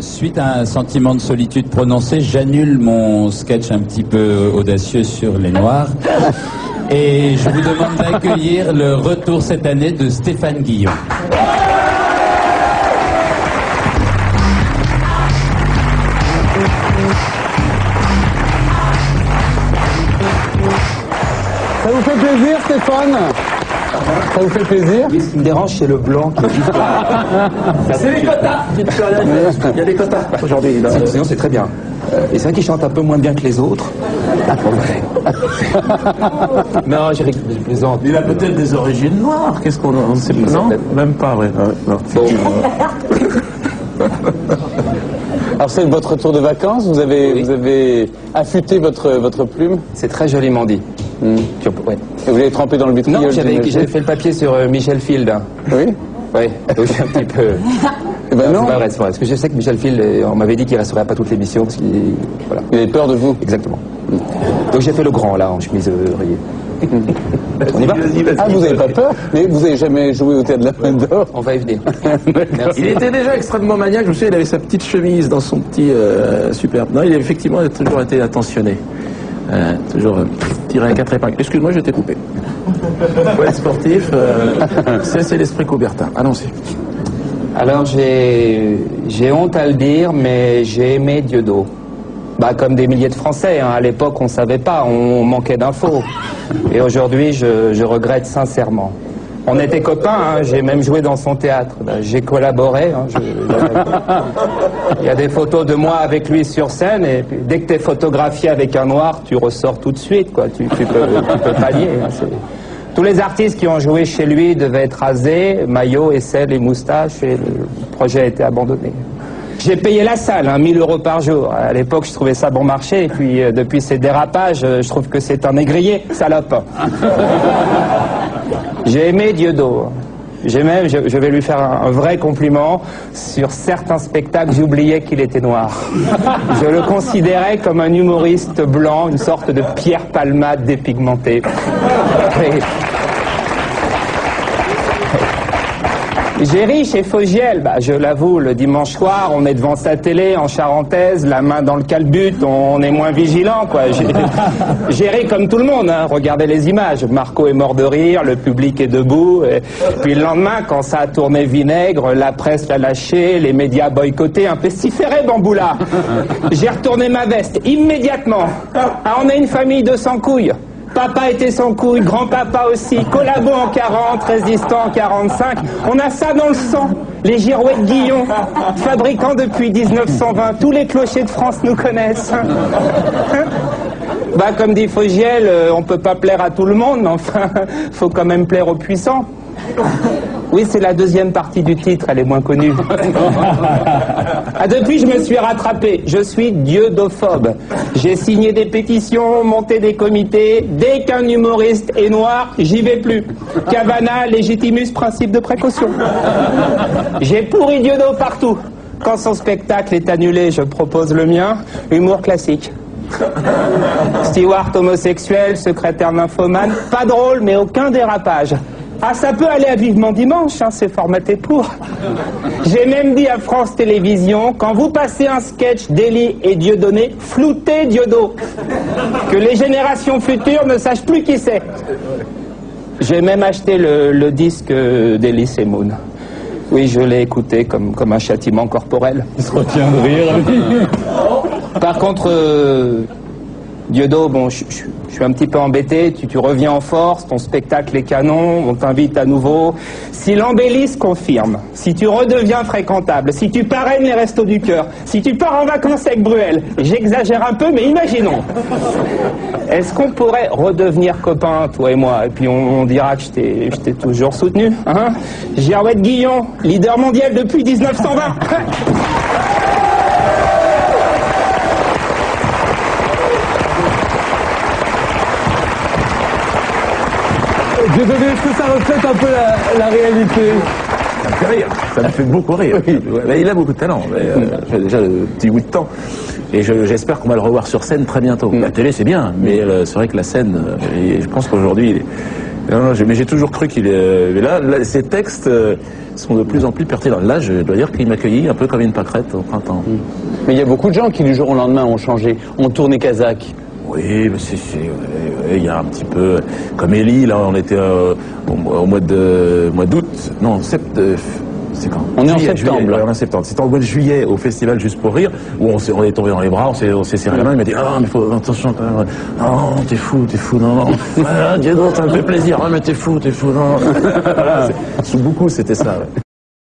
Suite à un sentiment de solitude prononcé, j'annule mon sketch un petit peu audacieux sur les Noirs et je vous demande d'accueillir le retour cette année de Stéphane Guillon. Ça vous fait plaisir, Stéphane? Ça vous fait plaisir? Ce qui me dérange, c'est le blanc qui dit c'est les quotas. Il y a des quotas aujourd'hui. Sinon, c'est très bien. Et c'est vrai qu'il chante un peu moins bien que les autres. Non, je plaisante. Il a peut-être des origines noires. Qu'est-ce qu'on ne sait pas? Non, même pas, ouais. Non. Alors c'est votre retour de vacances, vous avez affûté votre plume. C'est très joliment dit. Ouais. Et vous l'avez trempé dans le vitriol? Non, j'avais fait le papier sur Michel Field. Oui. Oui, donc j'ai un petit peu... Ben non. C'est pas vrai, c'est vrai. Parce que je sais que Michel Field, on m'avait dit qu'il ne resterait pas toute l'émission. Parce qu'il voilà. Il avait peur de vous? Exactement. Donc j'ai fait le grand, là, en chemise rayée. On y va? Ah, vous n'avez pas peur? Mais vous n'avez jamais joué au théâtre de la Pointe d'Or? On va y venir. Merci. Il était déjà extrêmement maniaque. Je me souviens, il avait sa petite chemise dans son petit superbe. Non, il a effectivement toujours été attentionné. Toujours tiré à 4 épingles. Excuse-moi, je t'ai coupé. Pour être sportif, c'est l'esprit Coubertin. Allons-y. Alors j'ai honte à le dire, mais j'ai aimé Dieudo. Bah, comme des milliers de Français, hein. À l'époque on savait pas, on manquait d'infos. Et aujourd'hui je regrette sincèrement. On était copains, hein. J'ai même joué dans son théâtre. Bah, j'ai collaboré. Hein. Il y a des photos de moi avec lui sur scène, et puis, dès que tu es photographié avec un noir, tu ressors tout de suite, quoi. Tu peux pas nier. Hein. Tous les artistes qui ont joué chez lui devaient être rasés, maillot, aisselle et moustache, et le projet a été abandonné. J'ai payé la salle, 1 000 € par jour. À l'époque, je trouvais ça bon marché, et puis depuis ces dérapages, je trouve que c'est un négrier, salope. J'ai aimé Dieudo. Je vais lui faire un vrai compliment. Sur certains spectacles, j'oubliais qu'il était noir. Je le considérais comme un humoriste blanc, une sorte de Pierre Palmade dépigmenté. J'ai ri chez Fogiel, bah, je l'avoue, le dimanche soir, on est devant sa télé, en charentaise, la main dans le calbut, on est moins vigilant, quoi. J'ai ri comme tout le monde, hein. Regardez les images. Marco est mort de rire, le public est debout, et puis le lendemain, quand ça a tourné vinaigre, la presse l'a lâché, les médias boycottés, un pestiféré, Bamboula. J'ai retourné ma veste, immédiatement. Ah, on a une famille de 100 couilles. Papa était sans couilles, grand-papa aussi, collabo en 40, résistant en 45. On a ça dans le sang. Les girouettes Guillon, fabricants depuis 1920. Tous les clochers de France nous connaissent. Bah, comme dit Fogiel, on peut pas plaire à tout le monde, mais enfin, faut quand même plaire aux puissants. Oui, c'est la deuxième partie du titre, elle est moins connue. Ah, depuis, je me suis rattrapé. Je suis dieudomophobe. J'ai signé des pétitions, monté des comités. Dès qu'un humoriste est noir, j'y vais plus. Cavana, légitimus, principe de précaution. J'ai pourri Dieudo partout. Quand son spectacle est annulé, je propose le mien. Humour classique. Stewart homosexuel, secrétaire nymphomane. Pas drôle, mais aucun dérapage. Ah, ça peut aller à Vivement Dimanche, hein, c'est formaté pour. J'ai même dit à France Télévisions, quand vous passez un sketch d'Élie et Dieudonné, floutez Dieudo. Que les générations futures ne sachent plus qui c'est. J'ai même acheté le disque d'Élie Semoun. Oui, je l'ai écouté comme un châtiment corporel. Il se retient de rire. Par contre, Dieudo, bon, je suis un petit peu embêté, tu reviens en force, ton spectacle est canon, on t'invite à nouveau. Si l'embellisse confirme, si tu redeviens fréquentable, si tu parraines les restos du cœur, si tu pars en vacances avec Bruel, j'exagère un peu, mais imaginons. Est-ce qu'on pourrait redevenir copains, toi et moi, et puis on dira que je t'ai toujours soutenu, hein? Girouette Guillon, leader mondial depuis 1920. Désolé, est-ce que ça reflète un peu la réalité? Ça me fait rire, ça me fait beaucoup rire. Oui. Mais il a beaucoup de talent, j'ai déjà le petit bout de temps. Et j'espère qu'on va le revoir sur scène très bientôt. La télé c'est bien, mais c'est vrai que la scène, je pense qu'aujourd'hui Non, mais j'ai toujours cru qu'il est... Mais là, ces textes sont de plus en plus pertinents. Là, je dois dire qu'il m'accueillit un peu comme une pâquerette au printemps. Mais il y a beaucoup de gens qui, du jour au lendemain, ont changé, ont tourné kazakh. Oui, mais il y a un petit peu... Comme Élie, là, on était au mois d'août. Non, c'est quand? On est en septembre. Juillet, on est en septembre. C'était au mois de juillet au festival Juste pour rire, où on est tombé dans les bras, on s'est serré la main, il m'a dit ah mais faut attention quand même. Non, t'es fou, non. Ah, Dieu, ça me fait plaisir, ah mais t'es fou, non. Voilà, sous beaucoup c'était ça. Ouais.